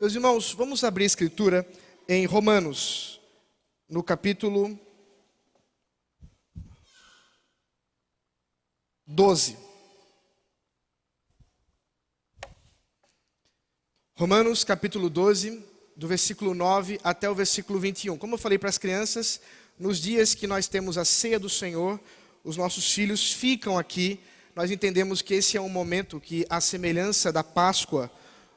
Meus irmãos, vamos abrir a escritura em Romanos, no capítulo 12. Romanos, capítulo 12, do versículo 9 até o versículo 21. Como eu falei para as crianças, nos dias que nós temos a ceia do Senhor, os nossos filhos ficam aqui. Nós entendemos que esse é um momento que, à semelhança da Páscoa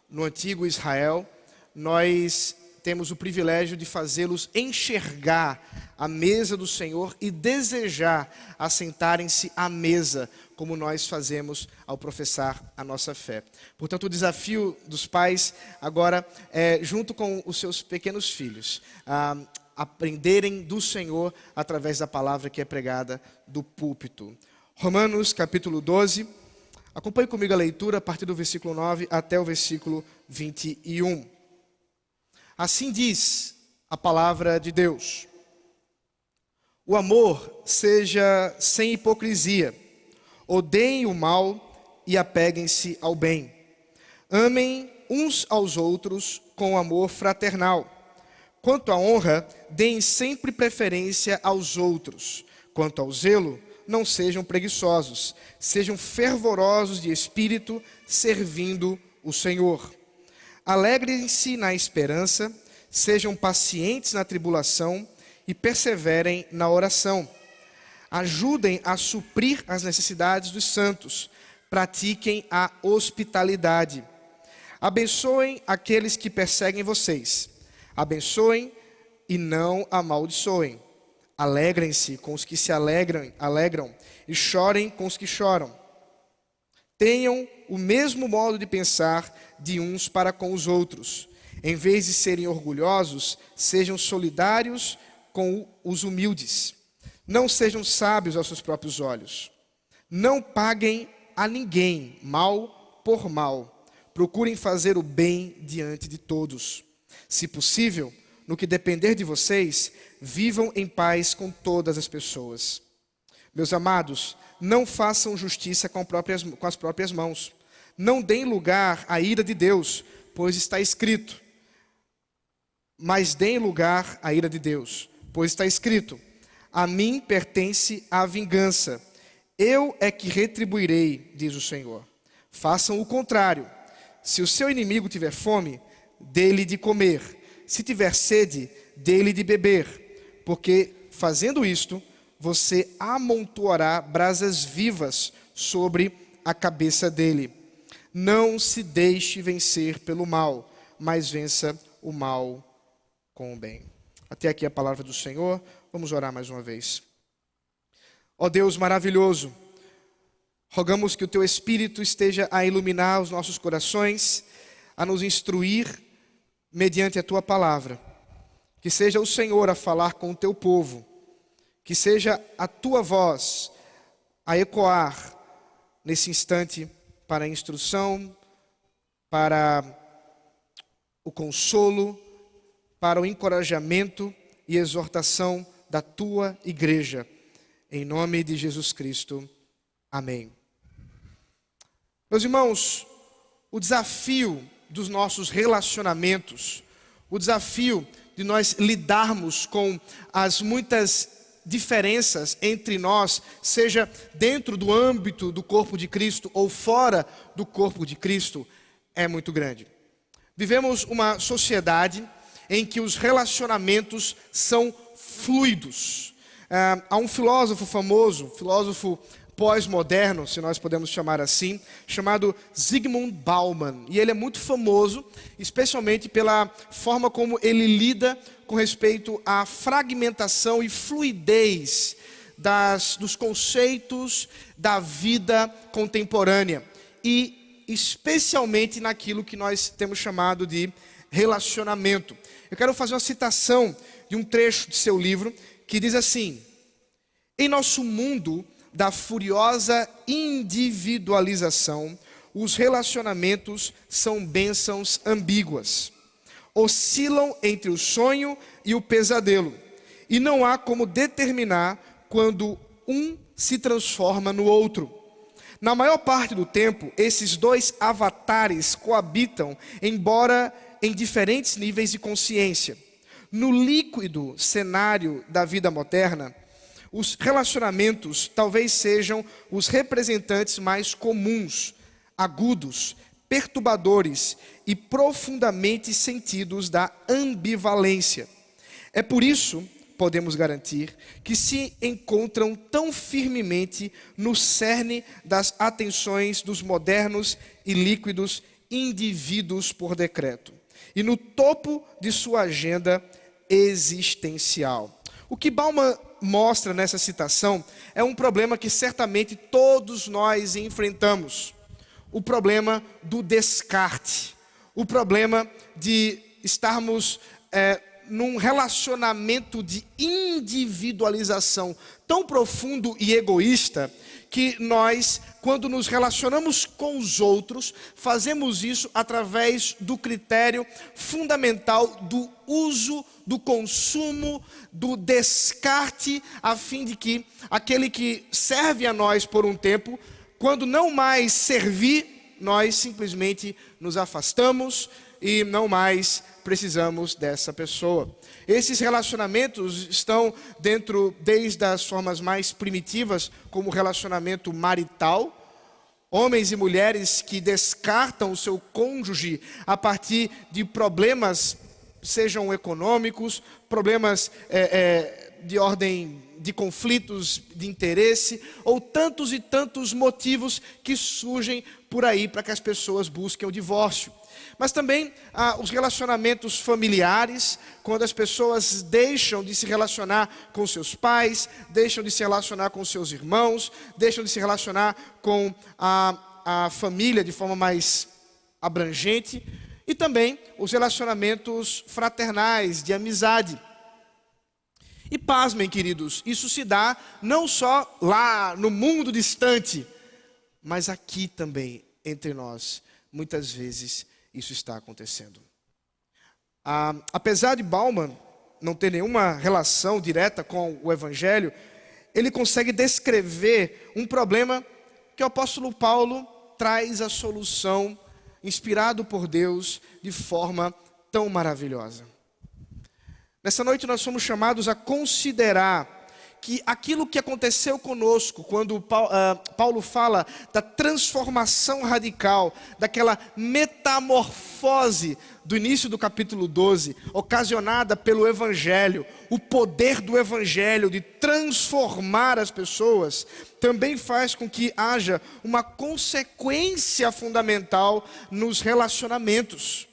no antigo Israel, nós temos o privilégio de fazê-los enxergar a mesa do Senhor e desejar assentarem-se à mesa, como nós fazemos ao professar a nossa fé. Portanto, o desafio dos pais agora é, junto com os seus pequenos filhos, aprenderem do Senhor através da palavra que é pregada do púlpito. Romanos capítulo 12, acompanhe comigo a leitura a partir do versículo 9 até o versículo 21. Assim diz a palavra de Deus: o amor seja sem hipocrisia, odeiem o mal e apeguem-se ao bem. Amem uns aos outros com amor fraternal. Quanto à honra, deem sempre preferência aos outros. Quanto ao zelo, não sejam preguiçosos, sejam fervorosos de espírito, servindo o Senhor. Alegrem-se na esperança, sejam pacientes na tribulação e perseverem na oração. Ajudem a suprir as necessidades dos santos, pratiquem a hospitalidade. Abençoem aqueles que perseguem vocês. Abençoem e não amaldiçoem. Alegrem-se com os que se alegram e chorem com os que choram. Tenham o mesmo modo de pensar de uns para com os outros. Em vez de serem orgulhosos, sejam solidários com os humildes. Não sejam sábios aos seus próprios olhos. Não paguem a ninguém mal por mal. Procurem fazer o bem diante de todos. Se possível, no que depender de vocês, vivam em paz com todas as pessoas. Meus amados, não façam justiça com as próprias mãos. Não deem lugar à ira de Deus, pois está escrito. Mas deem lugar à ira de Deus, pois está escrito: a mim pertence a vingança. Eu é que retribuirei, diz o Senhor. Façam o contrário. Se o seu inimigo tiver fome, dê-lhe de comer. Se tiver sede, dê-lhe de beber. Porque, fazendo isto, você amontoará brasas vivas sobre a cabeça dele. Não se deixe vencer pelo mal, mas vença o mal com o bem. Até aqui a palavra do Senhor. Vamos orar mais uma vez. Ó Deus maravilhoso, rogamos que o Teu Espírito esteja a iluminar os nossos corações, a nos instruir mediante a Tua palavra. Que seja o Senhor a falar com o Teu povo. Que seja a Tua voz a ecoar nesse instante para a instrução, para o consolo, para o encorajamento e exortação da Tua igreja. Em nome de Jesus Cristo. Amém. Meus irmãos, o desafio dos nossos relacionamentos, o desafio de nós lidarmos com as muitas diferenças entre nós, seja dentro do âmbito do corpo de Cristo ou fora do corpo de Cristo, é muito grande. Vivemos uma sociedade em que os relacionamentos são fluidos. Há um filósofo famoso, filósofo pós-moderno, se nós podemos chamar assim, chamado Zygmunt Bauman. E ele é muito famoso, especialmente pela forma como ele lida com respeito à fragmentação e fluidez dos conceitos da vida contemporânea. E especialmente naquilo que nós temos chamado de relacionamento. Eu quero fazer uma citação de um trecho de seu livro que diz assim: em nosso mundo da furiosa individualização, os relacionamentos são bênçãos ambíguas. Oscilam entre o sonho e o pesadelo. E não há como determinar quando um se transforma no outro. Na maior parte do tempo, esses dois avatares coabitam, embora em diferentes níveis de consciência. No líquido cenário da vida moderna, os relacionamentos talvez sejam os representantes mais comuns, agudos, perturbadores e profundamente sentidos da ambivalência. É por isso, podemos garantir, que se encontram tão firmemente no cerne das atenções dos modernos e líquidos indivíduos por decreto, e no topo de sua agenda existencial. O que Bauman mostra nessa citação é um problema que certamente todos nós enfrentamos. O problema do descarte. O problema de estarmos num relacionamento de individualização tão profundo e egoísta que nós, quando nos relacionamos com os outros, fazemos isso através do critério fundamental do uso, do consumo, do descarte, a fim de que aquele que serve a nós por um tempo, quando não mais servir, nós simplesmente nos afastamos e não mais precisamos dessa pessoa. Esses relacionamentos estão dentro, desde as formas mais primitivas, como o relacionamento marital, homens e mulheres que descartam o seu cônjuge a partir de problemas, sejam econômicos, problemas de ordem de conflitos de interesse, ou tantos e tantos motivos que surgem por aí para que as pessoas busquem o divórcio. Mas também os relacionamentos familiares, quando as pessoas deixam de se relacionar com seus pais, deixam de se relacionar com seus irmãos, deixam de se relacionar com a família de forma mais abrangente, e também os relacionamentos fraternais, de amizade. E pasmem, queridos, isso se dá não só lá no mundo distante, mas aqui também, entre nós, muitas vezes isso está acontecendo. Apesar de Bauman não ter nenhuma relação direta com o Evangelho, ele consegue descrever um problema que o apóstolo Paulo traz a solução, inspirado por Deus, de forma tão maravilhosa. Nessa noite nós somos chamados a considerar que aquilo que aconteceu conosco, quando Paulo fala da transformação radical, daquela metamorfose do início do capítulo 12, ocasionada pelo Evangelho, o poder do Evangelho de transformar as pessoas, também faz com que haja uma consequência fundamental nos relacionamentos.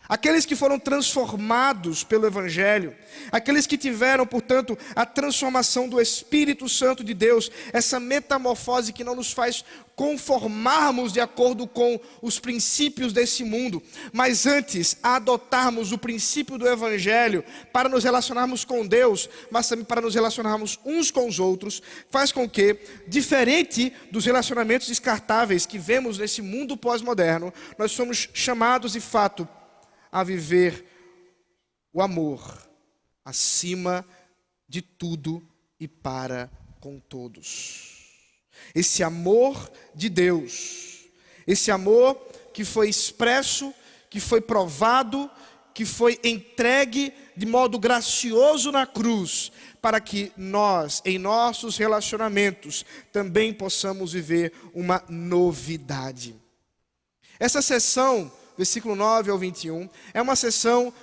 Aqueles que foram transformados pelo Evangelho, aqueles que tiveram, portanto, a transformação do Espírito Santo de Deus, essa metamorfose que não nos faz conformarmos de acordo com os princípios desse mundo, mas antes adotarmos o princípio do Evangelho para nos relacionarmos com Deus, mas também para nos relacionarmos uns com os outros, faz com que, diferente dos relacionamentos descartáveis que vemos nesse mundo pós-moderno, nós somos chamados de fato a viver o amor acima de tudo e para com todos. Esse amor de Deus, esse amor que foi expresso, que foi provado, que foi entregue de modo gracioso na cruz, para que nós, em nossos relacionamentos, também possamos viver uma novidade. Essa sessão, versículo 9 ao 21, é uma sessão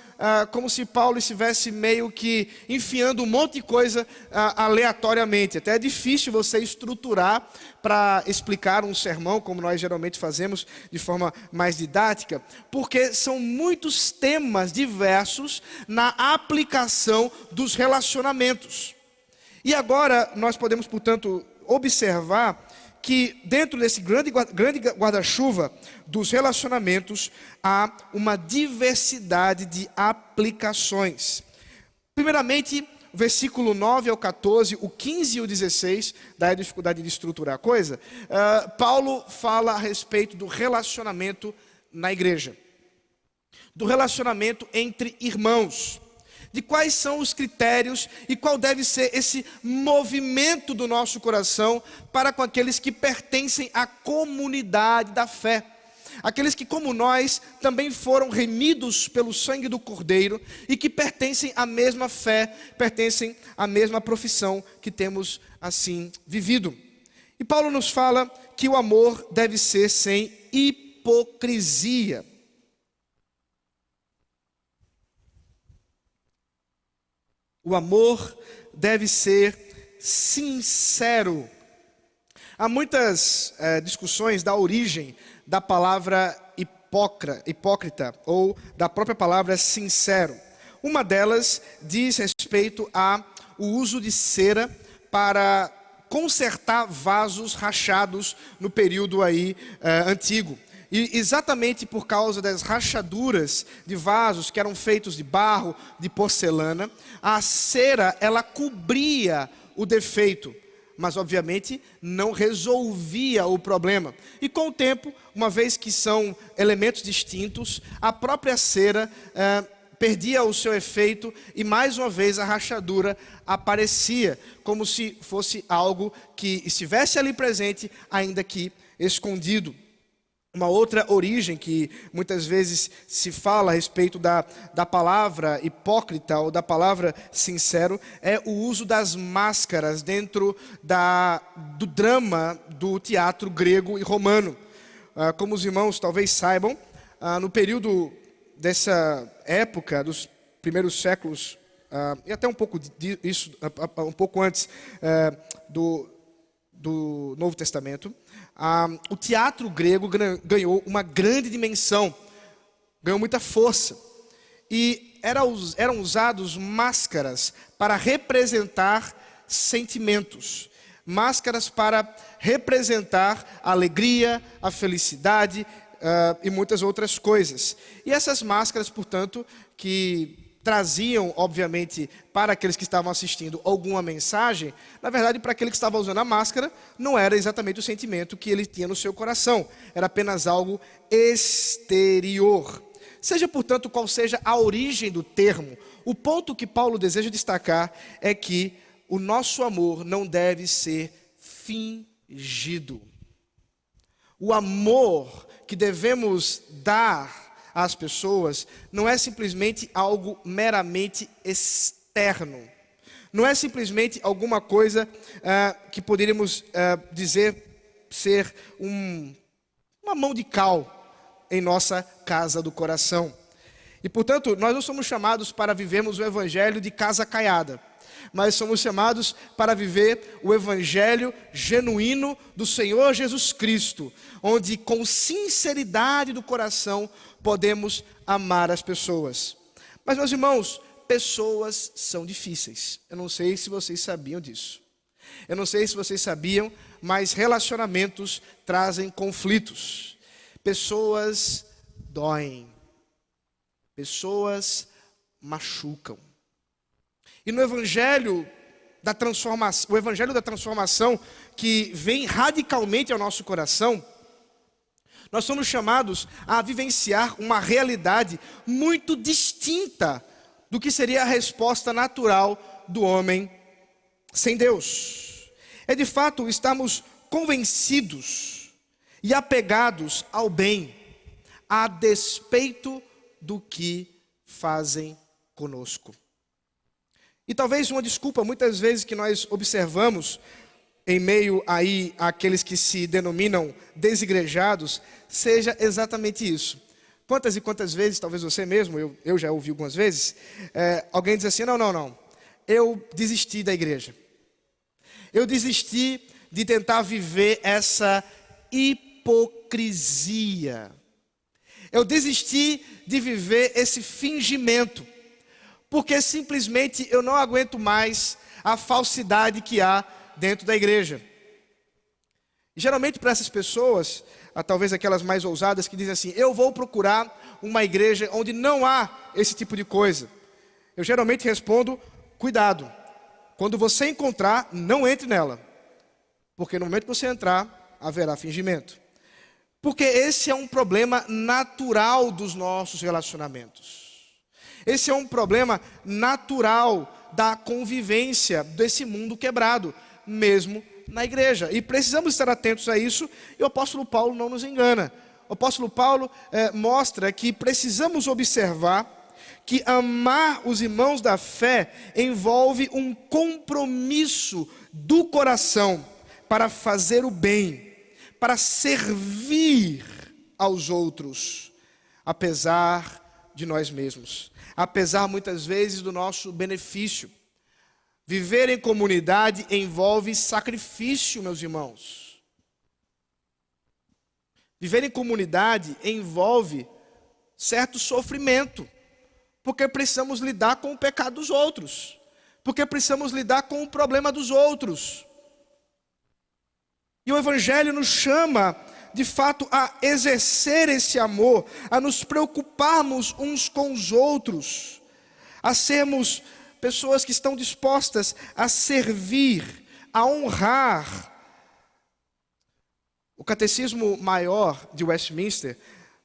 como se Paulo estivesse meio que enfiando um monte de coisa aleatoriamente. Até é difícil você estruturar para explicar um sermão, como nós geralmente fazemos de forma mais didática, porque são muitos temas diversos na aplicação dos relacionamentos. E agora nós podemos, portanto, observar que dentro desse grande guarda-chuva dos relacionamentos há uma diversidade de aplicações. Primeiramente, versículo 9 ao 14, o 15 e o 16, daí a dificuldade de estruturar a coisa, Paulo fala a respeito do relacionamento na igreja, do relacionamento entre irmãos, de quais são os critérios e qual deve ser esse movimento do nosso coração para com aqueles que pertencem à comunidade da fé. aqueles que, como nós, também foram remidos pelo sangue do Cordeiro e que pertencem à mesma fé, pertencem à mesma profissão que temos assim vivido. E Paulo nos fala que o amor deve ser sem hipocrisia. O amor deve ser sincero. Há muitas discussões da origem da palavra hipócrita ou da própria palavra sincero. Uma delas diz respeito ao uso de cera para consertar vasos rachados no período aí antigo. E exatamente por causa das rachaduras de vasos que eram feitos de barro, de porcelana, a cera ela cobria o defeito, mas obviamente não resolvia o problema. E com o tempo, uma vez que são elementos distintos, a própria cera perdia o seu efeito e mais uma vez a rachadura aparecia, como se fosse algo que estivesse ali presente, ainda que escondido. Uma outra origem que muitas vezes se fala a respeito da palavra hipócrita ou da palavra sincero é o uso das máscaras dentro do drama do teatro grego e romano. Como os irmãos talvez saibam, no período dessa época, dos primeiros séculos, e até um pouco disso, um pouco antes do Novo Testamento, o teatro grego ganhou uma grande dimensão, ganhou muita força. E eram usados máscaras para representar sentimentos. Máscaras para representar a alegria, a felicidade e muitas outras coisas. E essas máscaras, portanto, que traziam, obviamente, para aqueles que estavam assistindo alguma mensagem, na verdade, para aquele que estava usando a máscara, não era exatamente o sentimento que ele tinha no seu coração, era apenas algo exterior. Seja, portanto, qual seja a origem do termo, o ponto que Paulo deseja destacar é que o nosso amor não deve ser fingido. O amor que devemos dar às pessoas não é simplesmente algo meramente externo. Não é simplesmente alguma coisa que poderíamos dizer ser uma mão de cal em nossa casa do coração. E, portanto, nós não somos chamados para vivermos o evangelho de casa caiada, mas somos chamados para viver o evangelho genuíno do Senhor Jesus Cristo, onde com sinceridade do coração podemos amar as pessoas. Mas, meus irmãos, pessoas são difíceis. Eu não sei se vocês sabiam disso. Eu não sei se vocês sabiam, mas relacionamentos trazem conflitos. Pessoas doem. Pessoas machucam. E no evangelho da transformação, o evangelho da transformação que vem radicalmente ao nosso coração, nós somos chamados a vivenciar uma realidade muito distinta do que seria a resposta natural do homem sem Deus. É de fato estarmos convencidos e apegados ao bem, a despeito do que fazem conosco. E talvez uma desculpa, muitas vezes, que nós observamos em meio aí àqueles que se denominam desigrejados, seja exatamente isso. Quantas e quantas vezes, talvez você mesmo, eu já ouvi algumas vezes, alguém diz assim, não, eu desisti da igreja. Eu desisti de tentar viver essa hipocrisia. Eu desisti de viver esse fingimento, porque simplesmente eu não aguento mais a falsidade que há dentro da igreja. E geralmente para essas pessoas, talvez aquelas mais ousadas que dizem assim, eu vou procurar uma igreja onde não há esse tipo de coisa. Eu geralmente respondo, cuidado, quando você encontrar, não entre nela, porque no momento que você entrar, haverá fingimento. Porque esse é um problema natural dos nossos relacionamentos. Esse é um problema natural da convivência desse mundo quebrado, mesmo na igreja. E precisamos estar atentos a isso, e o apóstolo Paulo não nos engana. o apóstolo Paulo mostra que precisamos observar que amar os irmãos da fé envolve um compromisso do coração para fazer o bem, para servir aos outros, apesar de nós mesmos, apesar muitas vezes do nosso benefício. Viver em comunidade envolve sacrifício, meus irmãos. Viver em comunidade envolve certo sofrimento, porque precisamos lidar com o pecado dos outros, porque precisamos lidar com o problema dos outros. E o Evangelho nos chama, de fato, a exercer esse amor, a nos preocuparmos uns com os outros, a sermos pessoas que estão dispostas a servir, a honrar. O Catecismo Maior de Westminster,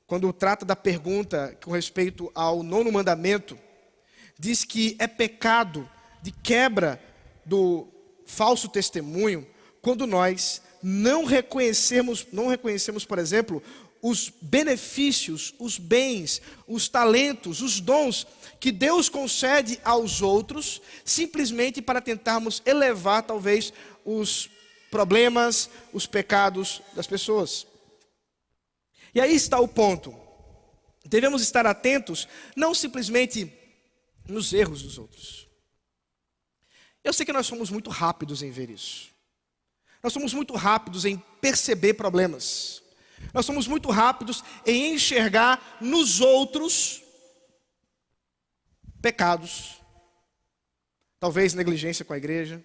quando trata da pergunta com respeito ao 9º mandamento, diz que é pecado de quebra do falso testemunho quando nós não reconhecemos, por exemplo, os benefícios, os bens, os talentos, os dons que Deus concede aos outros, simplesmente para tentarmos elevar, talvez, os problemas, os pecados das pessoas. E aí está o ponto. Devemos estar atentos, não simplesmente nos erros dos outros. Eu sei que nós somos muito rápidos em ver isso. Nós somos muito rápidos em perceber problemas. Nós somos muito rápidos em enxergar nos outros pecados. Talvez negligência com a igreja.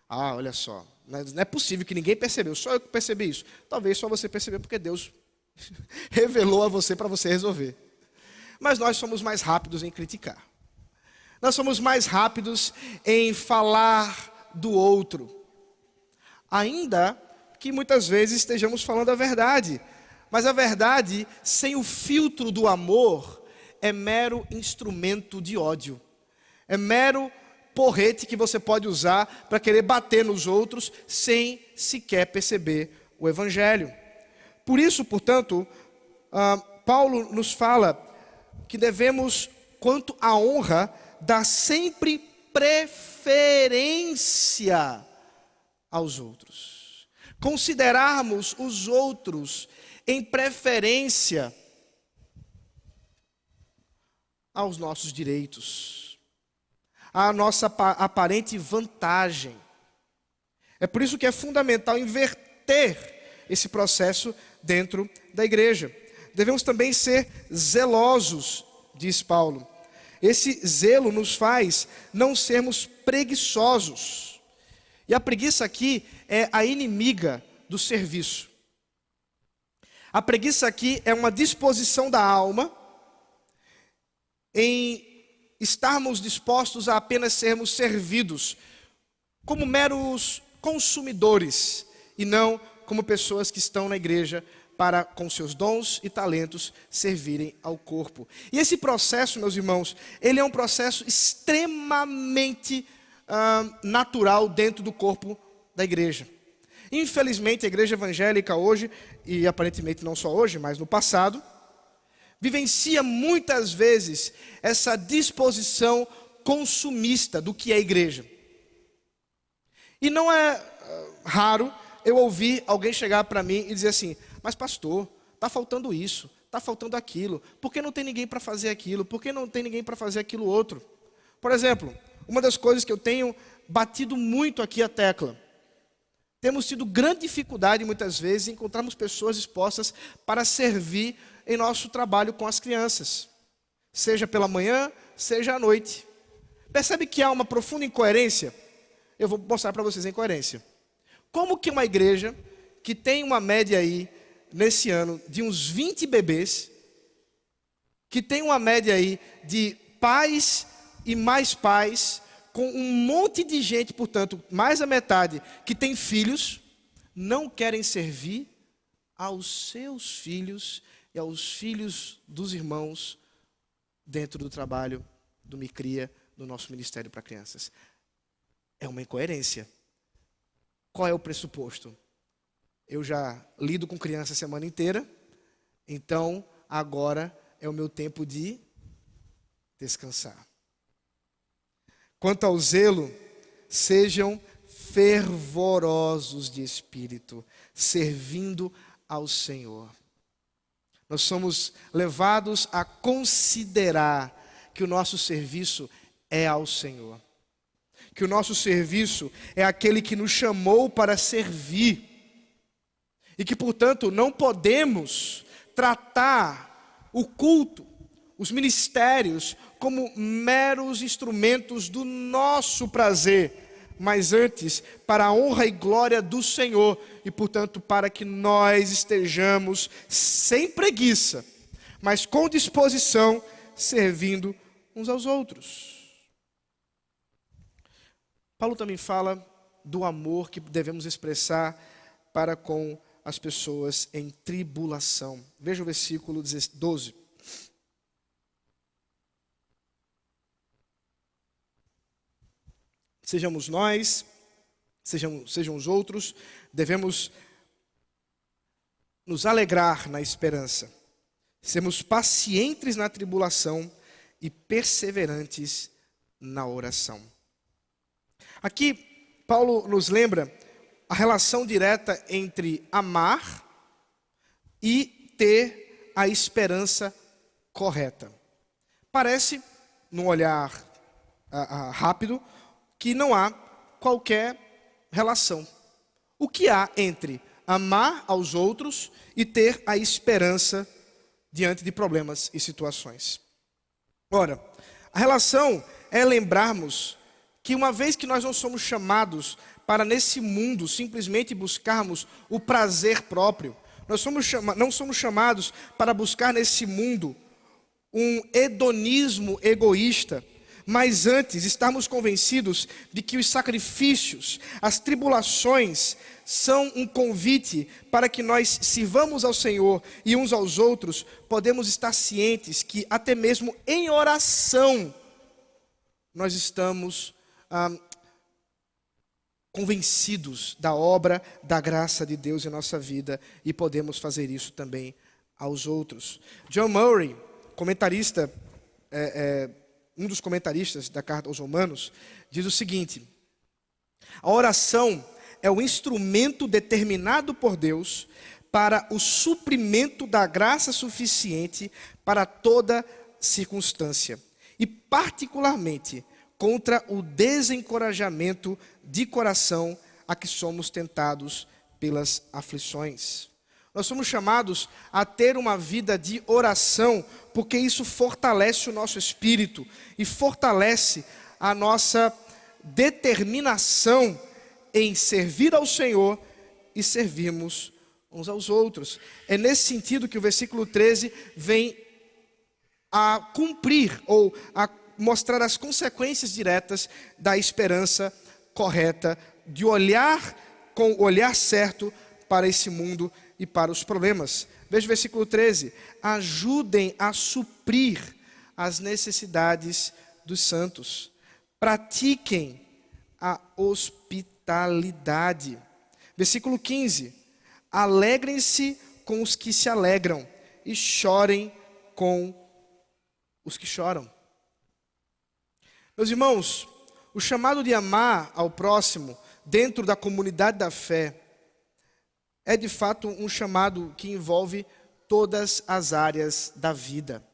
Ah, olha só, não é possível que ninguém percebeu, só eu que percebi isso. Talvez só você percebeu porque Deus revelou a você para você resolver. Mas nós somos mais rápidos em criticar. Nós somos mais rápidos em falar do outro. Ainda que muitas vezes estejamos falando a verdade. Mas a verdade, sem o filtro do amor, é mero instrumento de ódio. É mero porrete que você pode usar para querer bater nos outros sem sequer perceber o Evangelho. Por isso, portanto, Paulo nos fala que devemos, quanto à honra, dar sempre preferência aos outros. Considerarmos os outros em preferência aos nossos direitos, à nossa aparente vantagem. É por isso que é fundamental inverter esse processo dentro da igreja. Devemos também ser zelosos, diz Paulo. Esse zelo nos faz não sermos preguiçosos. E a preguiça aqui é a inimiga do serviço. A preguiça aqui é uma disposição da alma em estarmos dispostos a apenas sermos servidos como meros consumidores e não como pessoas que estão na igreja para, com seus dons e talentos, servirem ao corpo. E esse processo, meus irmãos, ele é um processo extremamente natural dentro do corpo da igreja. Infelizmente, a igreja evangélica hoje, e aparentemente não só hoje, mas no passado, vivencia muitas vezes essa disposição consumista do que é a igreja. E não é raro eu ouvir alguém chegar para mim e dizer assim: mas pastor, está faltando isso, está faltando aquilo, por que não tem ninguém para fazer aquilo, por que não tem ninguém para fazer aquilo outro? Por exemplo, uma das coisas que eu tenho batido muito aqui a tecla, temos tido grande dificuldade muitas vezes em encontrarmos pessoas dispostas para servir em nosso trabalho com as crianças, seja pela manhã, seja à noite. Percebe que há uma profunda incoerência? Eu vou mostrar para vocês a incoerência. Como que uma igreja que tem uma média aí, nesse ano, de uns 20 bebês, que tem uma média aí de pais e mais pais, com um monte de gente, portanto, mais a metade, que tem filhos, não querem servir aos seus filhos e aos filhos dos irmãos dentro do trabalho do Micria, do nosso Ministério para Crianças. É uma incoerência. Qual é o pressuposto? Eu já lido com criança a semana inteira, Então, agora é o meu tempo de descansar. Quanto ao zelo, sejam fervorosos de espírito, servindo ao Senhor. Nós somos levados a considerar que o nosso serviço é ao Senhor. Que o nosso serviço é aquele que nos chamou para servir. E que, portanto, não podemos tratar o culto, os ministérios, como meros instrumentos do nosso prazer, mas antes para a honra e glória do Senhor, e portanto para que nós estejamos sem preguiça, mas com disposição, servindo uns aos outros. Paulo também fala do amor que devemos expressar para com as pessoas em tribulação. Veja o versículo 12. Sejamos nós, sejam os outros, devemos nos alegrar na esperança, sermos pacientes na tribulação e perseverantes na oração. Aqui, Paulo nos lembra a relação direta entre amar e ter a esperança correta. Parece, num olhar rápido, que não há qualquer relação. O que há entre amar aos outros e ter a esperança diante de problemas e situações? Ora, a relação é lembrarmos que uma vez que nós não somos chamados para nesse mundo simplesmente buscarmos o prazer próprio, não somos chamados para buscar nesse mundo um hedonismo egoísta, mas antes estarmos convencidos de que os sacrifícios, as tribulações são um convite para que nós sirvamos ao Senhor e uns aos outros, podemos estar cientes que até mesmo em oração nós estamos convencidos da obra, da graça de Deus em nossa vida e podemos fazer isso também aos outros. John Murray, comentarista, um dos comentaristas da carta aos Romanos, diz o seguinte: a oração é o instrumento determinado por Deus para o suprimento da graça suficiente para toda circunstância e particularmente contra o desencorajamento de coração a que somos tentados pelas aflições. Nós somos chamados a ter uma vida de oração, porque isso fortalece o nosso espírito e fortalece a nossa determinação em servir ao Senhor e servirmos uns aos outros. É nesse sentido que o versículo 13 vem a cumprir ou a mostrar as consequências diretas da esperança correta, de olhar com o olhar certo para esse mundo e para os problemas. Veja o versículo 13: ajudem a suprir as necessidades dos santos, pratiquem a hospitalidade. Versículo 15: alegrem-se com os que se alegram e chorem com os que choram. Meus irmãos, o chamado de amar ao próximo dentro da comunidade da fé é de fato um chamado que envolve todas as áreas da vida.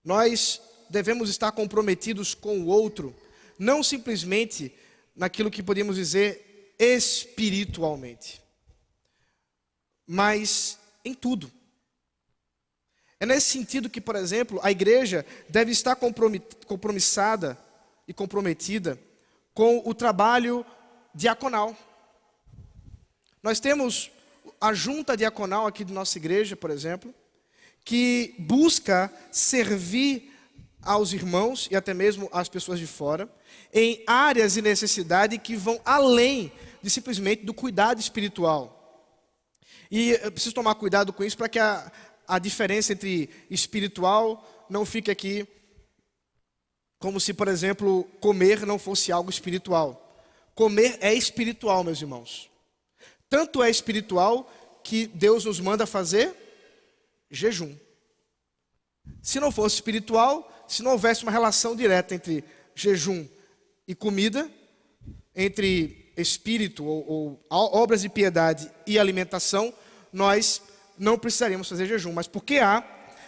Nós devemos estar comprometidos com o outro, não simplesmente naquilo que podemos dizer espiritualmente, mas em tudo. É nesse sentido que, por exemplo, a igreja deve estar compromissada e comprometida com o trabalho diaconal. Nós temos a junta diaconal aqui de nossa igreja, por exemplo, que busca servir aos irmãos e até mesmo às pessoas de fora em áreas de necessidade que vão além de simplesmente do cuidado espiritual. E eu preciso tomar cuidado com isso para que a diferença entre espiritual não fique aqui como se, por exemplo, comer não fosse algo espiritual. Comer é espiritual, meus irmãos. Tanto é espiritual que Deus nos manda fazer? Jejum. Se não fosse espiritual, se não houvesse uma relação direta entre jejum e comida, entre espírito ou obras de piedade e alimentação, nós não precisaríamos fazer jejum. Mas porque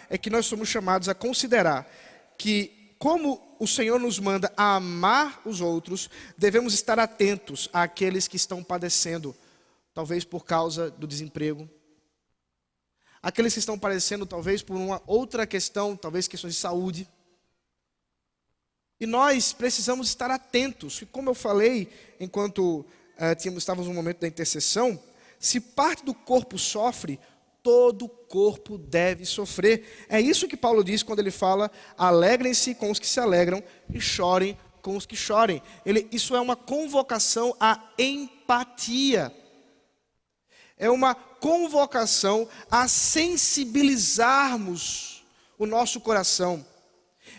é que nós somos chamados a considerar que, como o Senhor nos manda a amar os outros, devemos estar atentos àqueles que estão padecendo, talvez por causa do desemprego, aqueles que estão padecendo talvez por uma outra questão, talvez questões de saúde. E nós precisamos estar atentos. E como eu falei, enquanto estávamos no momento da intercessão, se parte do corpo sofre, todo o corpo deve sofrer. É isso que Paulo diz quando ele fala: alegrem-se com os que se alegram e chorem com os que chorem. Isso é uma convocação à empatia. É uma convocação a sensibilizarmos o nosso coração,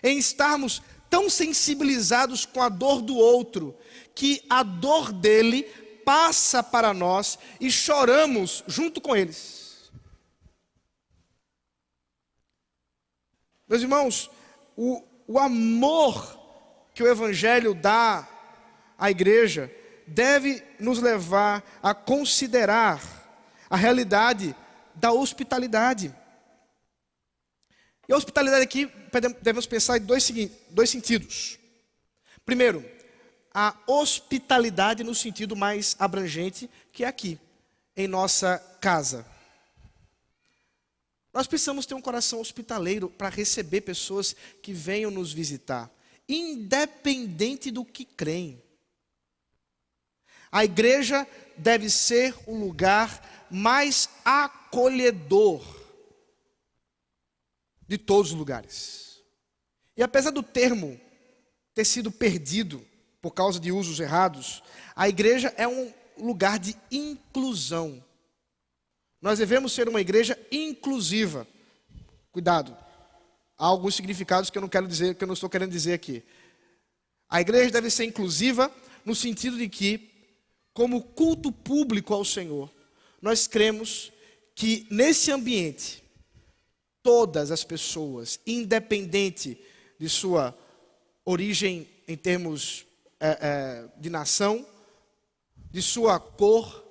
em estarmos tão sensibilizados com a dor do outro, que a dor dele passa para nós e choramos junto com eles. Meus irmãos, o amor que o Evangelho dá à igreja deve nos levar a considerar a realidade da hospitalidade. E a hospitalidade aqui, devemos pensar em dois sentidos. Primeiro, a hospitalidade no sentido mais abrangente, que é aqui, em nossa casa. Nós precisamos ter um coração hospitaleiro para receber pessoas que venham nos visitar, independente do que creem. A igreja deve ser o lugar mais acolhedor de todos os lugares. E apesar do termo ter sido perdido por causa de usos errados, a igreja é um lugar de inclusão. Nós devemos ser uma igreja inclusiva. Cuidado, há alguns significados que eu não estou querendo dizer aqui. A igreja deve ser inclusiva no sentido de que, como culto público ao Senhor, nós cremos que nesse ambiente, todas as pessoas, independente de sua origem em termos de nação, de sua cor,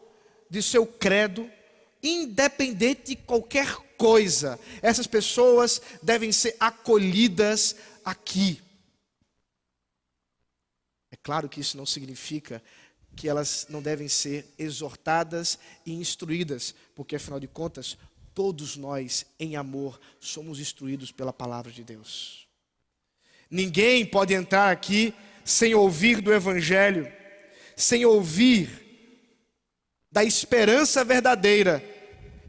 de seu credo, independente de qualquer coisa, essas pessoas devem ser acolhidas aqui. É claro que isso não significa que elas não devem ser exortadas e instruídas, porque afinal de contas, todos nós, em amor, somos instruídos pela palavra de Deus. Ninguém pode entrar aqui sem ouvir do Evangelho, sem ouvir da esperança verdadeira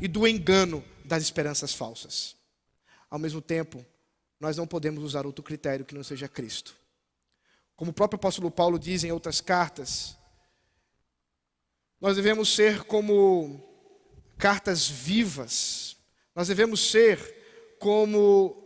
e do engano das esperanças falsas. Ao mesmo tempo, nós não podemos usar outro critério que não seja Cristo. Como o próprio apóstolo Paulo diz em outras cartas, nós devemos ser como cartas vivas, nós devemos ser como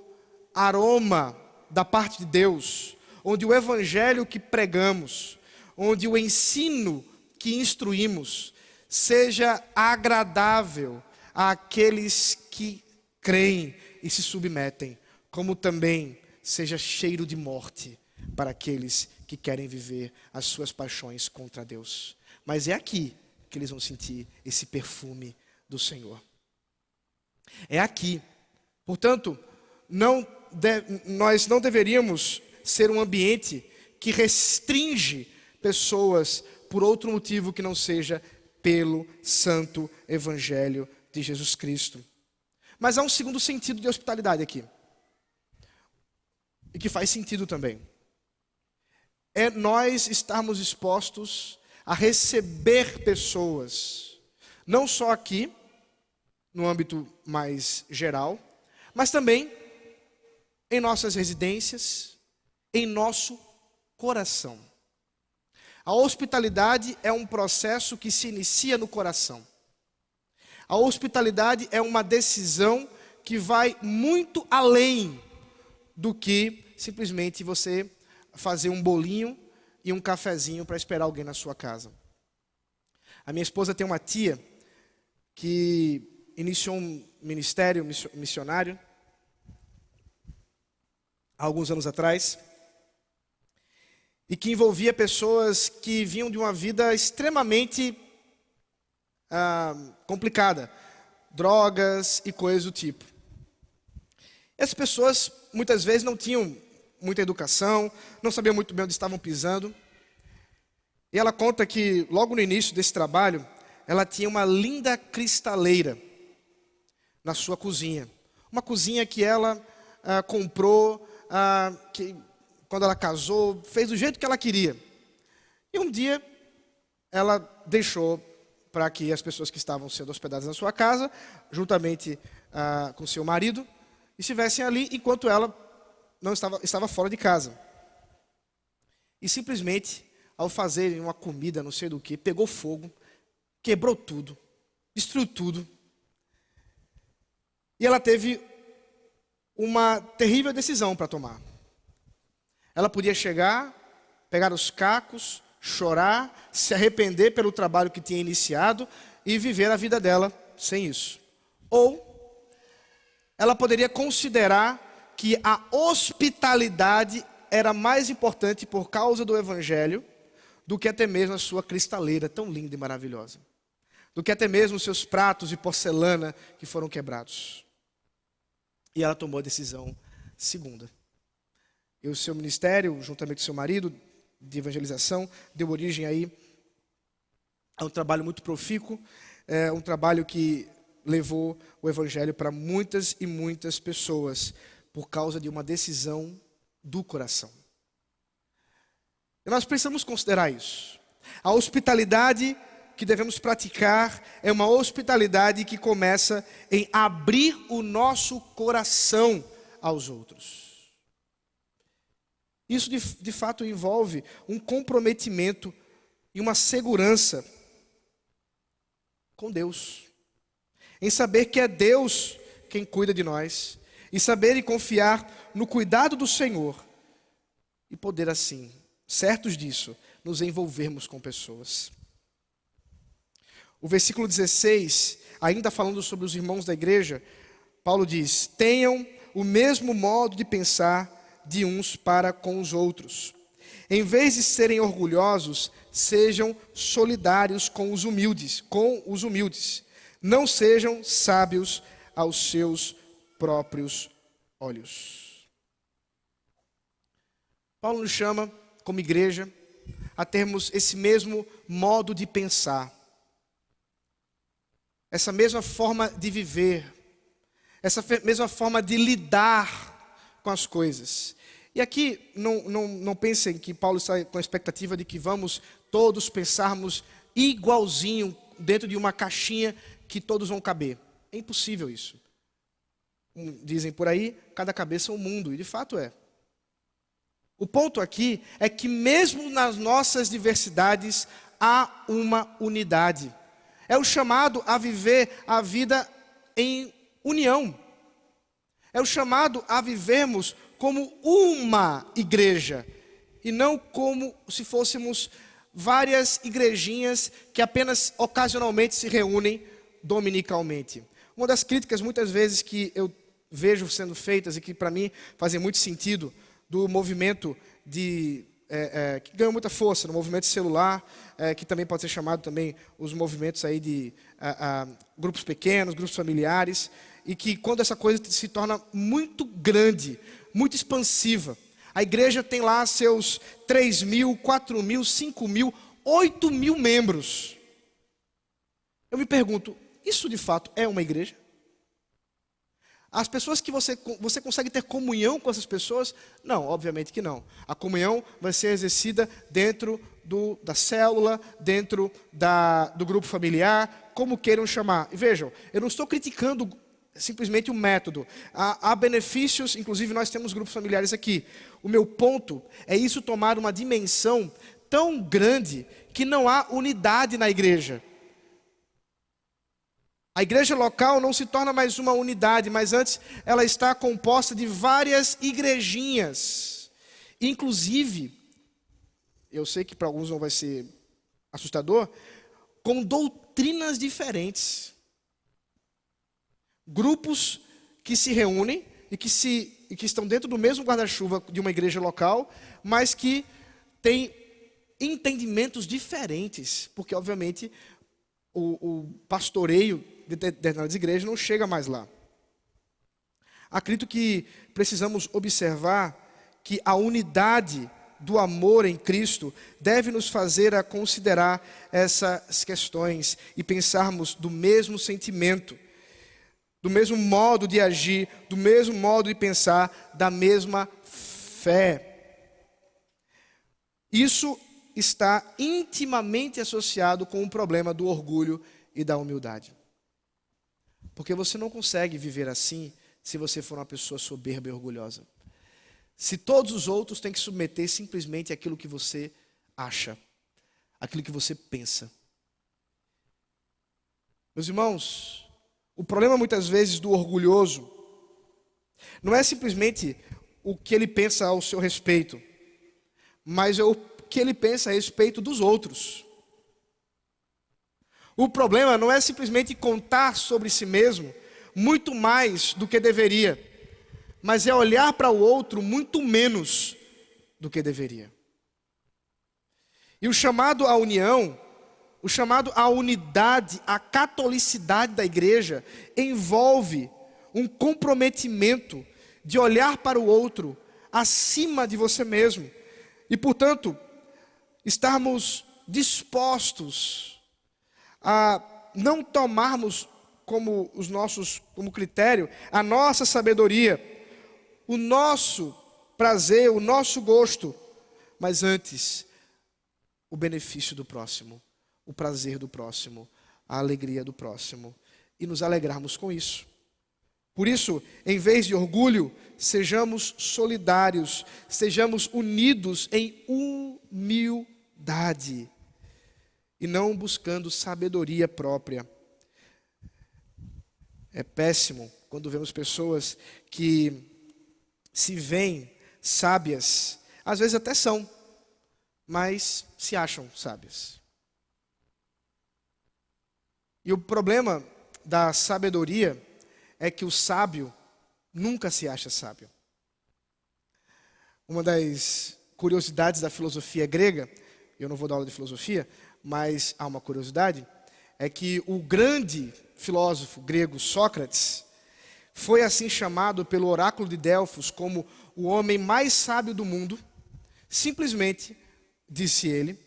aroma da parte de Deus, onde o evangelho que pregamos, onde o ensino que instruímos, seja agradável àqueles que creem e se submetem, como também seja cheiro de morte para aqueles que querem viver as suas paixões contra Deus. Mas é aqui que eles vão sentir esse perfume do Senhor. É aqui. Portanto, nós não deveríamos ser um ambiente que restringe pessoas por outro motivo que não seja pelo santo evangelho de Jesus Cristo. Mas há um segundo sentido de hospitalidade aqui, e que faz sentido também. É nós estarmos dispostos a receber pessoas, não só aqui, no âmbito mais geral, mas também em nossas residências, em nosso coração. A hospitalidade é um processo que se inicia no coração. A hospitalidade é uma decisão que vai muito além do que simplesmente você fazer um bolinho e um cafezinho para esperar alguém na sua casa. A minha esposa tem uma tia que iniciou um ministério missionário há alguns anos atrás, e que envolvia pessoas que vinham de uma vida extremamente complicada, drogas e coisas do tipo. Essas pessoas muitas vezes não tinham muita educação, não sabiam muito bem onde estavam pisando. E ela conta que logo no início desse trabalho, ela tinha uma linda cristaleira na sua cozinha. Uma cozinha que ela comprou, que quando ela casou, fez do jeito que ela queria. E um dia, ela deixou para que as pessoas que estavam sendo hospedadas na sua casa, juntamente com seu marido, estivessem ali enquanto ela não estava fora de casa. E simplesmente, ao fazerem uma comida, não sei do que, pegou fogo, quebrou tudo, destruiu tudo. E ela teve uma terrível decisão para tomar. Ela podia chegar, pegar os cacos, chorar, se arrepender pelo trabalho que tinha iniciado e viver a vida dela sem isso. Ou ela poderia considerar que a hospitalidade era mais importante por causa do Evangelho do que até mesmo a sua cristaleira tão linda e maravilhosa. Do que até mesmo os seus pratos de porcelana que foram quebrados. E ela tomou a decisão segunda. E o seu ministério, juntamente com seu marido, de evangelização, deu origem aí a um trabalho muito profícuo, um trabalho que levou o Evangelho para muitas e muitas pessoas, por causa de uma decisão do coração. E nós precisamos considerar isso. A hospitalidade que devemos praticar é uma hospitalidade que começa em abrir o nosso coração aos outros. Isso de fato envolve um comprometimento e uma segurança com Deus. Em saber que é Deus quem cuida de nós. E saber e confiar no cuidado do Senhor. E poder assim, certos disso, nos envolvermos com pessoas. O versículo 16, ainda falando sobre os irmãos da igreja, Paulo diz: tenham o mesmo modo de pensar de uns para com os outros. Em vez de serem orgulhosos, sejam solidários com os humildes. Não sejam sábios aos seus próprios olhos. Paulo nos chama, como igreja, a termos esse mesmo modo de pensar. Essa mesma forma de viver. Essa mesma forma de lidar com as coisas. E aqui, não pensem que Paulo está com a expectativa de que vamos todos pensarmos igualzinho dentro de uma caixinha que todos vão caber. É impossível isso. Dizem por aí, cada cabeça é um mundo, e de fato é. O ponto aqui é que mesmo nas nossas diversidades, há uma unidade. É o chamado a viver a vida em união. É o chamado a vivermos como uma igreja, e não como se fôssemos várias igrejinhas que apenas ocasionalmente se reúnem dominicalmente. Uma das críticas muitas vezes que eu vejo sendo feitas e que para mim fazem muito sentido do movimento que ganhou muita força, no movimento celular, que também pode ser chamado também os movimentos aí de grupos pequenos, grupos familiares, e que quando essa coisa se torna muito grande, muito expansiva, a igreja tem lá seus 3.000, 4.000, 5.000, 8.000 membros. Eu me pergunto, isso de fato é uma igreja? As pessoas que você consegue ter comunhão com essas pessoas? Não, obviamente que não. A comunhão vai ser exercida dentro da célula, dentro do grupo familiar, como queiram chamar. E vejam, eu não estou criticando simplesmente o método. Há benefícios, inclusive nós temos grupos familiares aqui. O meu ponto é isso tomar uma dimensão tão grande que não há unidade na igreja. A igreja local não se torna mais uma unidade, mas antes ela está composta de várias igrejinhas. Inclusive, eu sei que para alguns não vai ser assustador, com doutrinas diferentes. grupos que se reúnem e que estão dentro do mesmo guarda-chuva de uma igreja local, mas que têm entendimentos diferentes, porque obviamente o pastoreio de determinadas igrejas não chega mais lá. Acredito que precisamos observar que a unidade do amor em Cristo deve nos fazer a considerar essas questões e pensarmos do mesmo sentimento, do mesmo modo de agir, do mesmo modo de pensar, da mesma fé. Isso está intimamente associado com o problema do orgulho e da humildade. Porque você não consegue viver assim se você for uma pessoa soberba e orgulhosa. Se todos os outros têm que submeter simplesmente àquilo que você acha, aquilo que você pensa. Meus irmãos, o problema muitas vezes do orgulhoso não é simplesmente o que ele pensa ao seu respeito, mas é o que ele pensa a respeito dos outros. O problema não é simplesmente contar sobre si mesmo muito mais do que deveria, mas é olhar para o outro muito menos do que deveria. E o chamado à união, o chamado à unidade, à catolicidade da igreja, envolve um comprometimento de olhar para o outro acima de você mesmo. E, portanto, estarmos dispostos a não tomarmos como critério a nossa sabedoria, o nosso prazer, o nosso gosto, mas antes o benefício do próximo, o prazer do próximo, a alegria do próximo, e nos alegrarmos com isso. Por isso, em vez de orgulho, sejamos solidários, sejamos unidos em humildade, e não buscando sabedoria própria. É péssimo quando vemos pessoas que se veem sábias, às vezes até são, mas se acham sábias. E o problema da sabedoria é que o sábio nunca se acha sábio. Uma das curiosidades da filosofia grega, eu não vou dar aula de filosofia, mas há uma curiosidade, é que o grande filósofo grego Sócrates foi assim chamado pelo oráculo de Delfos como o homem mais sábio do mundo, simplesmente, disse ele,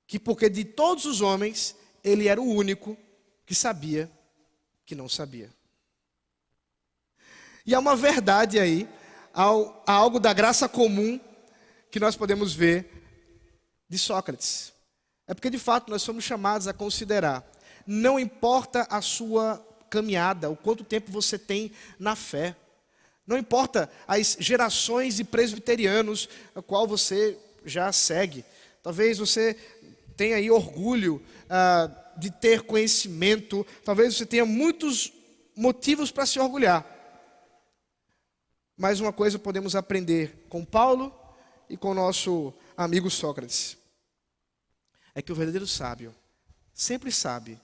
que porque de todos os homens, ele era o único que sabia que não sabia. E há uma verdade aí, há algo da graça comum que nós podemos ver de Sócrates. É porque de fato nós somos chamados a considerar, não importa a sua caminhada, o quanto tempo você tem na fé, não importa as gerações de presbiterianos a qual você já segue, talvez você tenha aí orgulho de ter conhecimento, talvez você tenha muitos motivos para se orgulhar, mas uma coisa podemos aprender com Paulo e com o nosso amigo Sócrates, é que o verdadeiro sábio sempre sabe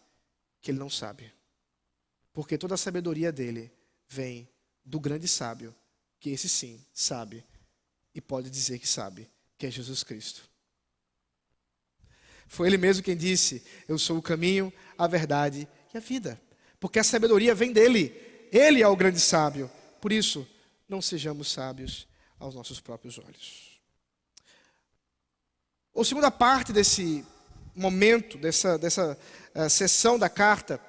que ele não sabe, porque toda a sabedoria dele vem do grande sábio, que esse sim sabe e pode dizer que sabe, que é Jesus Cristo. Foi ele mesmo quem disse, eu sou o caminho, a verdade e a vida, porque a sabedoria vem dele, ele é o grande sábio. Por isso, não sejamos sábios aos nossos próprios olhos. A segunda parte desse momento, dessa sessão da carta,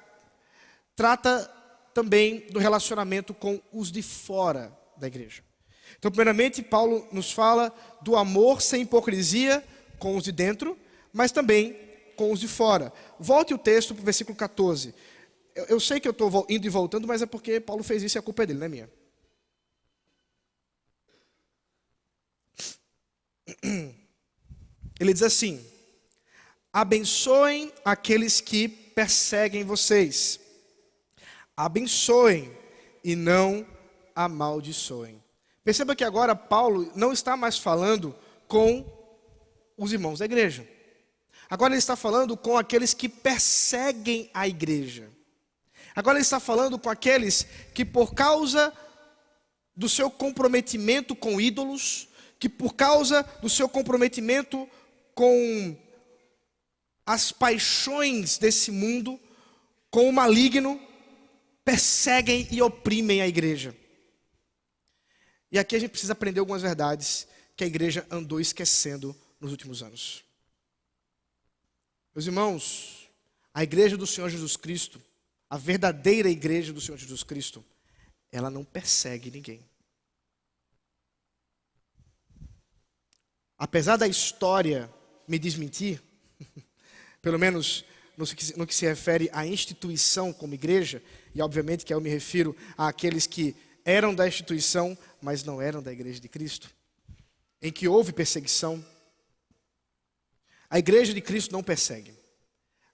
trata também do relacionamento com os de fora da igreja. Então, primeiramente, Paulo nos fala do amor sem hipocrisia com os de dentro, mas também com os de fora. Volte o texto para o versículo 14. Eu sei que eu estou indo e voltando, mas é porque Paulo fez isso e a culpa é dele, não é minha. Ele diz assim: abençoem aqueles que perseguem vocês. Abençoem e não amaldiçoem. Perceba que agora Paulo não está mais falando com os irmãos da igreja. Agora ele está falando com aqueles que perseguem a igreja. Agora ele está falando com aqueles que por causa do seu comprometimento com ídolos, que por causa do seu comprometimento com as paixões desse mundo, com o maligno, perseguem e oprimem a igreja. E aqui a gente precisa aprender algumas verdades que a igreja andou esquecendo nos últimos anos. Meus irmãos, a igreja do Senhor Jesus Cristo, a verdadeira igreja do Senhor Jesus Cristo, ela não persegue ninguém. Apesar da história me desmentir, pelo menos no que se refere à instituição como igreja, e obviamente que eu me refiro àqueles que eram da instituição, mas não eram da igreja de Cristo, em que houve perseguição. A igreja de Cristo não persegue.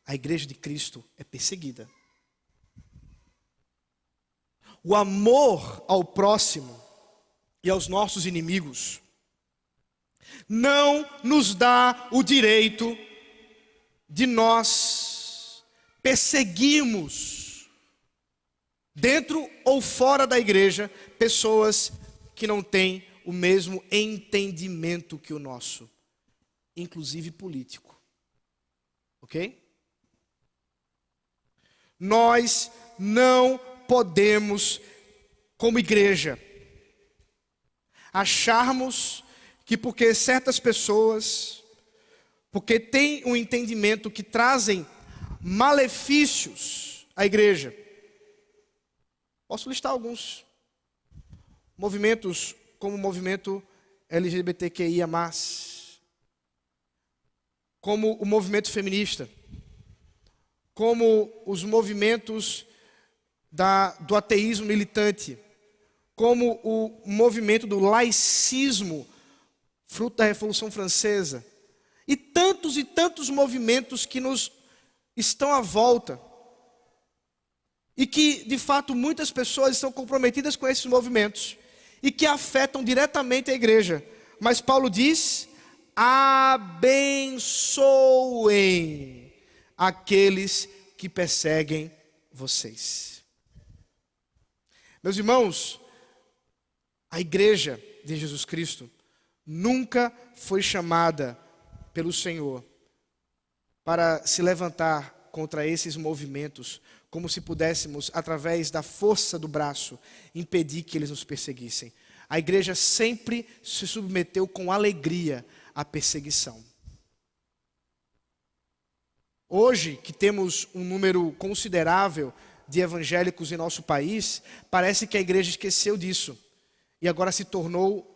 A igreja de Cristo é perseguida. O amor ao próximo e aos nossos inimigos não nos dá o direito de nós perseguirmos, dentro ou fora da igreja, pessoas que não têm o mesmo entendimento que o nosso, inclusive político. Ok? Nós não podemos, como igreja, acharmos que porque certas pessoas, porque têm um entendimento que trazem malefícios à igreja. Posso listar alguns movimentos, como o movimento LGBTQIA+, como o movimento feminista, como os movimentos do ateísmo militante, como o movimento do laicismo, fruto da Revolução Francesa, e tantos movimentos que nos estão à volta, e que, de fato, muitas pessoas estão comprometidas com esses movimentos, e que afetam diretamente a igreja. Mas Paulo diz: abençoem aqueles que perseguem vocês. Meus irmãos, a igreja de Jesus Cristo nunca foi chamada pelo Senhor para se levantar contra esses movimentos, como se pudéssemos, através da força do braço, impedir que eles nos perseguissem. A igreja sempre se submeteu com alegria à perseguição. Hoje, que temos um número considerável de evangélicos em nosso país, parece que a igreja esqueceu disso e agora se tornou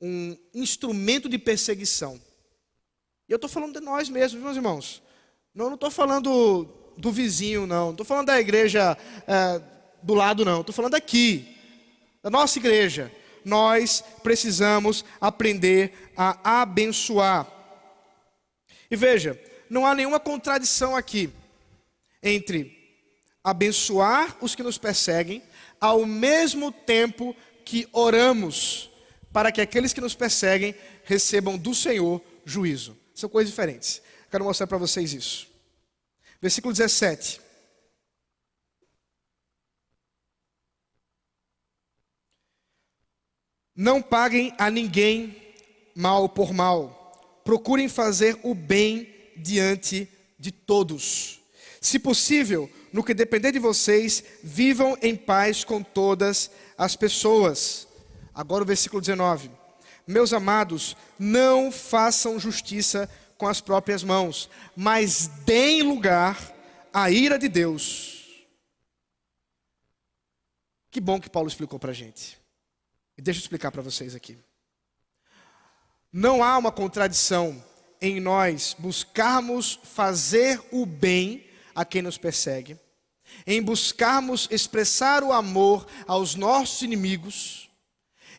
um instrumento de perseguição. E eu estou falando de nós mesmos, meus irmãos. Não estou falando do vizinho, não estou falando da igreja do lado, não. Estou falando aqui, da nossa igreja. Nós precisamos aprender a abençoar. E veja, não há nenhuma contradição aqui entre abençoar os que nos perseguem, ao mesmo tempo que oramos para que aqueles que nos perseguem recebam do Senhor juízo. São coisas diferentes. Quero mostrar para vocês isso. Versículo 17. Não paguem a ninguém mal por mal. Procurem fazer o bem diante de todos. Se possível, no que depender de vocês, vivam em paz com todas as pessoas. Agora o versículo 19. Meus amados, não façam justiça com as próprias mãos, mas deem lugar à ira de Deus. Que bom que Paulo explicou para a gente. E deixa eu explicar para vocês aqui. Não há uma contradição em nós buscarmos fazer o bem a quem nos persegue, em buscarmos expressar o amor aos nossos inimigos,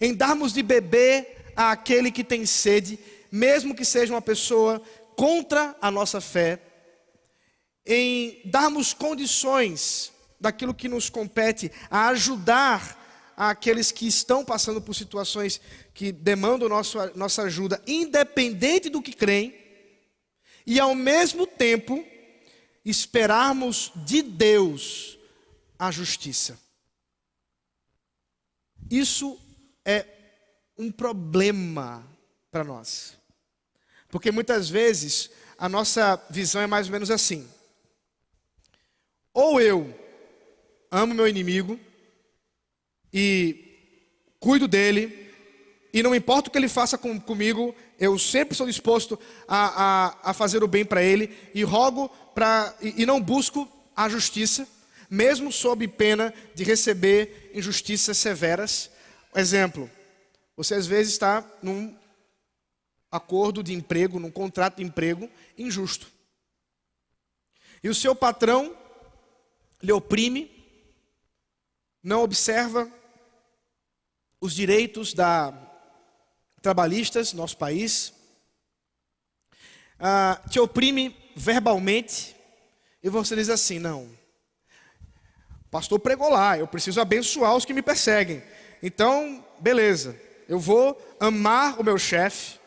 em darmos de beber àquele que tem sede, mesmo que seja uma pessoa contra a nossa fé, em darmos condições daquilo que nos compete, a ajudar àqueles que estão passando por situações que demandam nossa ajuda, independente do que creem, e ao mesmo tempo esperarmos de Deus a justiça. Isso é um problema para nós. Porque muitas vezes a nossa visão é mais ou menos assim. Ou eu amo meu inimigo e cuido dele, e não importa o que ele faça comigo, eu sempre sou disposto a fazer o bem para ele, e rogo e não busco a justiça, mesmo sob pena de receber injustiças severas. Exemplo, você às vezes está num acordo de emprego, num contrato de emprego injusto. E o seu patrão lhe oprime, não observa os direitos trabalhistas no nosso país, te oprime verbalmente, e você diz assim: não, o pastor pregou lá, eu preciso abençoar os que me perseguem. Então, beleza, eu vou amar o meu chefe,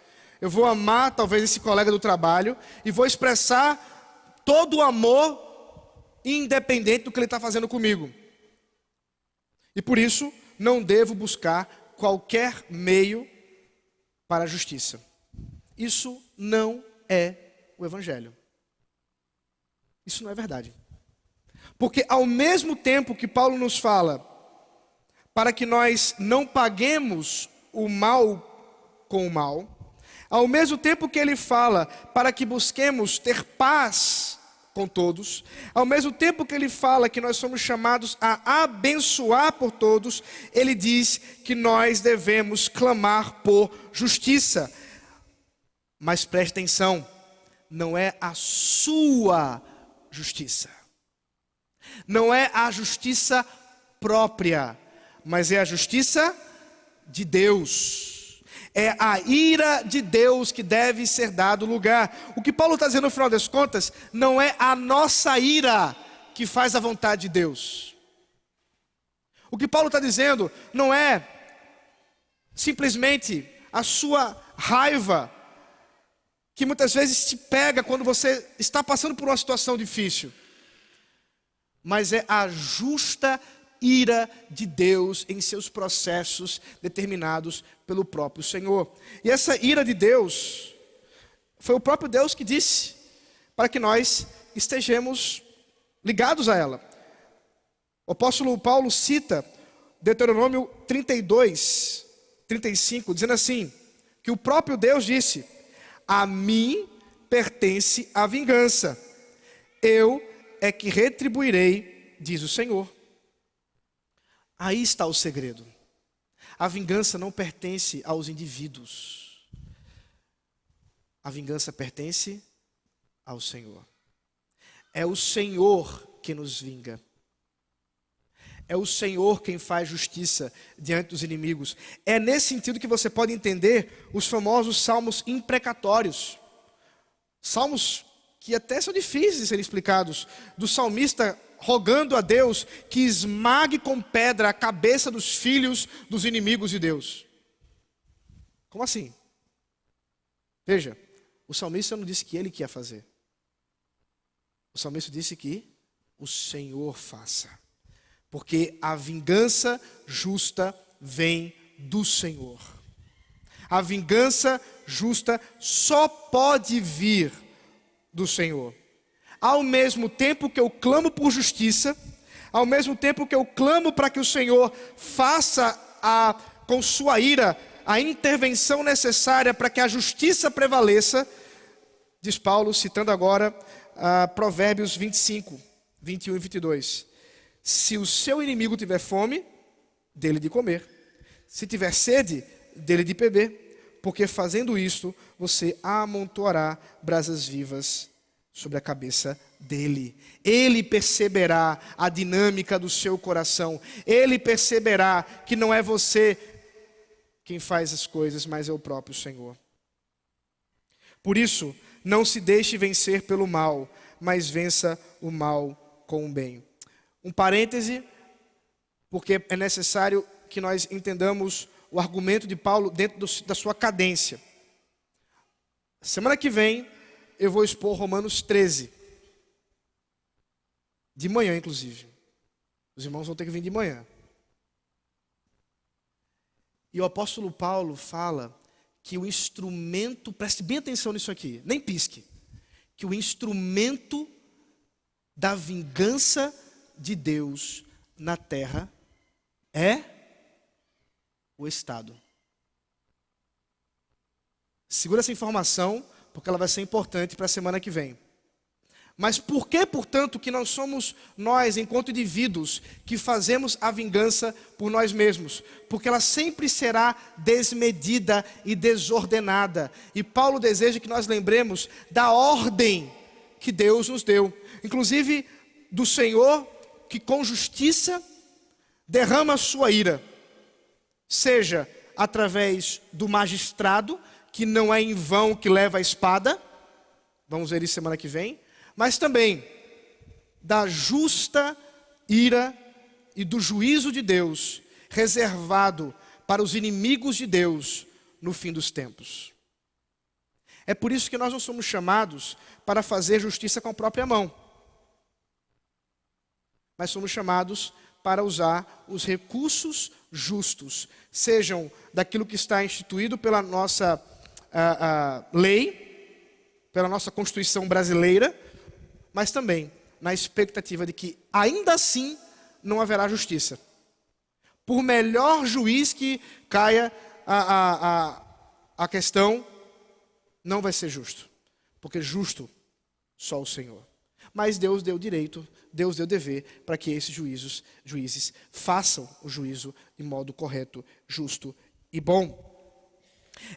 eu vou amar talvez esse colega do trabalho, e vou expressar todo o amor, independente do que ele está fazendo comigo. E por isso, não devo buscar qualquer meio para a justiça. Isso não é o Evangelho. Isso não é verdade. Porque ao mesmo tempo que Paulo nos fala para que nós não paguemos o mal com o mal, ao mesmo tempo que ele fala para que busquemos ter paz com todos, ao mesmo tempo que ele fala que nós somos chamados a abençoar por todos, ele diz que nós devemos clamar por justiça. Mas preste atenção, não é a sua justiça, não é a justiça própria, mas é a justiça de Deus. É a ira de Deus que deve ser dado lugar. O que Paulo está dizendo no final das contas, não é a nossa ira que faz a vontade de Deus. O que Paulo está dizendo não é simplesmente a sua raiva, que muitas vezes te pega quando você está passando por uma situação difícil, mas é a justa ira de Deus em seus processos determinados pelo próprio Senhor. E essa ira de Deus, foi o próprio Deus que disse para que nós estejamos ligados a ela. O apóstolo Paulo cita Deuteronômio 32, 35, dizendo assim, que o próprio Deus disse: a mim pertence a vingança, eu é que retribuirei, diz o Senhor. Aí está o segredo. A vingança não pertence aos indivíduos. A vingança pertence ao Senhor. É o Senhor que nos vinga. É o Senhor quem faz justiça diante dos inimigos. É nesse sentido que você pode entender os famosos salmos imprecatórios. Salmos que até são difíceis de serem explicados. Do salmista rogando a Deus que esmague com pedra a cabeça dos filhos dos inimigos de Deus. Como assim? Veja, o salmista não disse que ele que ia fazer. O salmista disse que o Senhor faça. Porque a vingança justa vem do Senhor. A vingança justa só pode vir do Senhor. Ao mesmo tempo que eu clamo por justiça, ao mesmo tempo que eu clamo para que o Senhor faça com sua ira a intervenção necessária para que a justiça prevaleça, diz Paulo, citando agora Provérbios 25, 21 e 22. Se o seu inimigo tiver fome, dele de comer. Se tiver sede, dele de beber. Porque fazendo isto, você amontoará brasas vivas sobre a cabeça dele. Ele perceberá a dinâmica do seu coração. Ele perceberá que não é você quem faz as coisas, mas é o próprio Senhor. Por isso, não se deixe vencer pelo mal, mas vença o mal com o bem. Um parêntese, porque é necessário que nós entendamos o argumento de Paulo dentro da sua cadência. Semana que vem, eu vou expor Romanos 13. De manhã, inclusive. Os irmãos vão ter que vir de manhã. E o apóstolo Paulo fala que o instrumento, preste bem atenção nisso aqui, nem pisque, que o instrumento da vingança de Deus na terra é o Estado. Segura essa informação, porque ela vai ser importante para a semana que vem. Mas por que, portanto, que não somos nós, enquanto indivíduos, que fazemos a vingança por nós mesmos? Porque ela sempre será desmedida e desordenada. E Paulo deseja que nós lembremos da ordem que Deus nos deu. Inclusive, do Senhor, que com justiça derrama a sua ira. Seja através do magistrado, que não é em vão que leva a espada. Vamos ver isso semana que vem. Mas também da justa ira e do juízo de Deus, reservado para os inimigos de Deus no fim dos tempos. É por isso que nós não somos chamados para fazer justiça com a própria mão, mas somos chamados para usar os recursos justos, sejam daquilo que está instituído pela nossa lei, pela nossa Constituição brasileira, mas também na expectativa de que ainda assim não haverá justiça. Por melhor juiz que caia a questão, não vai ser justo. Porque justo só o Senhor. Mas Deus deu direito, Deus deu dever para que esses juízes façam o juízo de modo correto, justo e bom.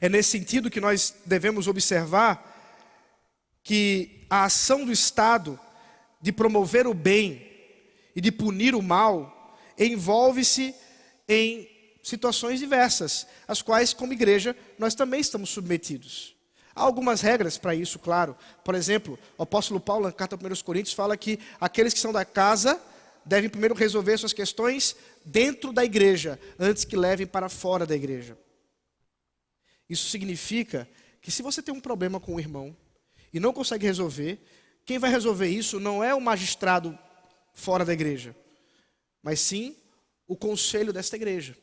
É nesse sentido que nós devemos observar que a ação do Estado de promover o bem e de punir o mal envolve-se em situações diversas, as quais, como igreja, nós também estamos submetidos. Há algumas regras para isso, claro. Por exemplo, o apóstolo Paulo, na carta aos 1 Coríntios, fala que aqueles que são da casa devem primeiro resolver suas questões dentro da igreja, antes que levem para fora da igreja. Isso significa que se você tem um problema com o irmão e não consegue resolver, quem vai resolver isso não é o magistrado fora da igreja, mas sim o conselho desta igreja.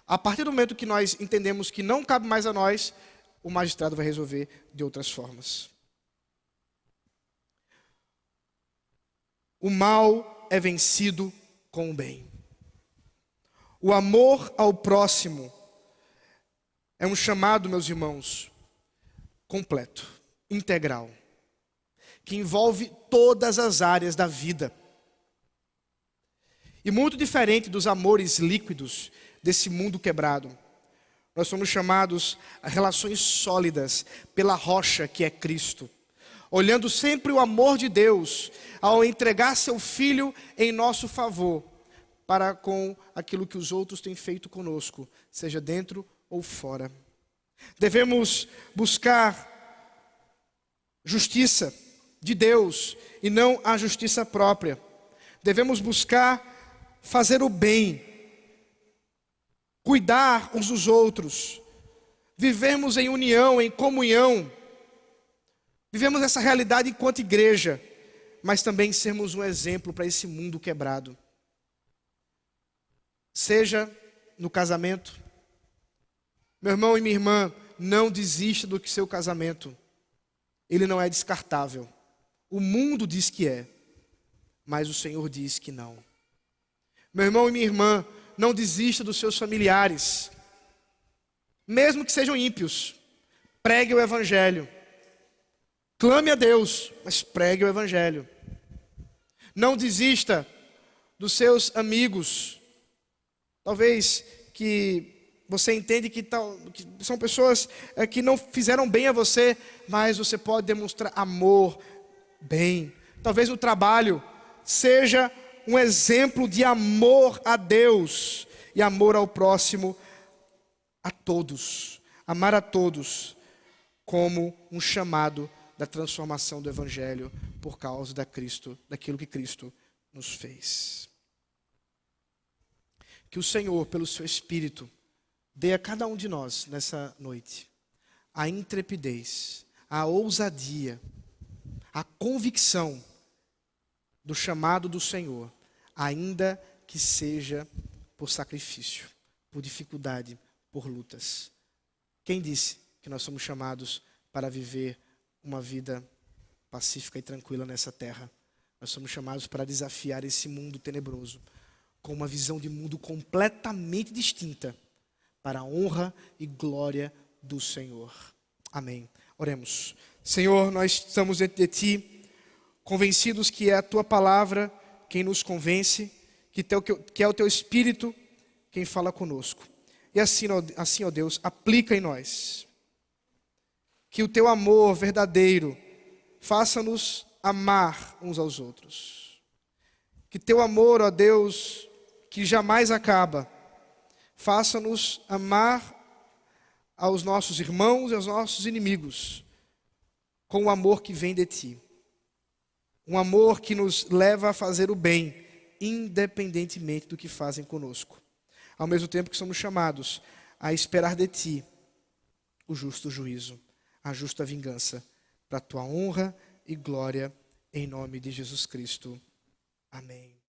A partir do momento que nós entendemos que não cabe mais a nós, o magistrado vai resolver de outras formas. O mal é vencido com o bem. O amor ao próximo é um chamado, meus irmãos, completo, integral, que envolve todas as áreas da vida. E muito diferente dos amores líquidos desse mundo quebrado, nós somos chamados a relações sólidas pela rocha que é Cristo, olhando sempre o amor de Deus ao entregar seu Filho em nosso favor, para com aquilo que os outros têm feito conosco, seja dentro ou fora. Devemos buscar justiça de Deus e não a justiça própria. Devemos buscar fazer o bem, cuidar uns dos outros, vivermos em união, em comunhão, vivemos essa realidade enquanto igreja, mas também sermos um exemplo para esse mundo quebrado. Seja no casamento, meu irmão e minha irmã, não desista do seu casamento, ele não é descartável. O mundo diz que é, mas o Senhor diz que não. Meu irmão e minha irmã, não desista dos seus familiares, mesmo que sejam ímpios. Pregue o Evangelho. Clame a Deus, mas pregue o Evangelho. Não desista dos seus amigos. Talvez que você entende que são pessoas que não fizeram bem a você, mas você pode demonstrar amor, bem. Talvez o trabalho seja um exemplo de amor a Deus e amor ao próximo, a todos. Amar a todos como um chamado da transformação do Evangelho por causa daquilo que Cristo nos fez. Que o Senhor, pelo seu Espírito, dê a cada um de nós nessa noite a intrepidez, a ousadia, a convicção do chamado do Senhor ainda que seja por sacrifício, por dificuldade, por lutas. Quem disse que nós somos chamados para viver uma vida pacífica e tranquila nessa terra? Nós somos chamados para desafiar esse mundo tenebroso, com uma visão de mundo completamente distinta, para a honra e glória do Senhor. Amém. Oremos. Senhor, nós estamos diante de Ti, convencidos que é a Tua palavra quem nos convence, que é o Teu Espírito quem fala conosco. E assim, ó Deus, aplica em nós. Que o Teu amor verdadeiro faça-nos amar uns aos outros. Que Teu amor, ó Deus, que jamais acaba, faça-nos amar aos nossos irmãos e aos nossos inimigos, com o amor que vem de Ti. Um amor que nos leva a fazer o bem, independentemente do que fazem conosco. Ao mesmo tempo que somos chamados a esperar de Ti o justo juízo, a justa vingança, para a Tua honra e glória, em nome de Jesus Cristo. Amém.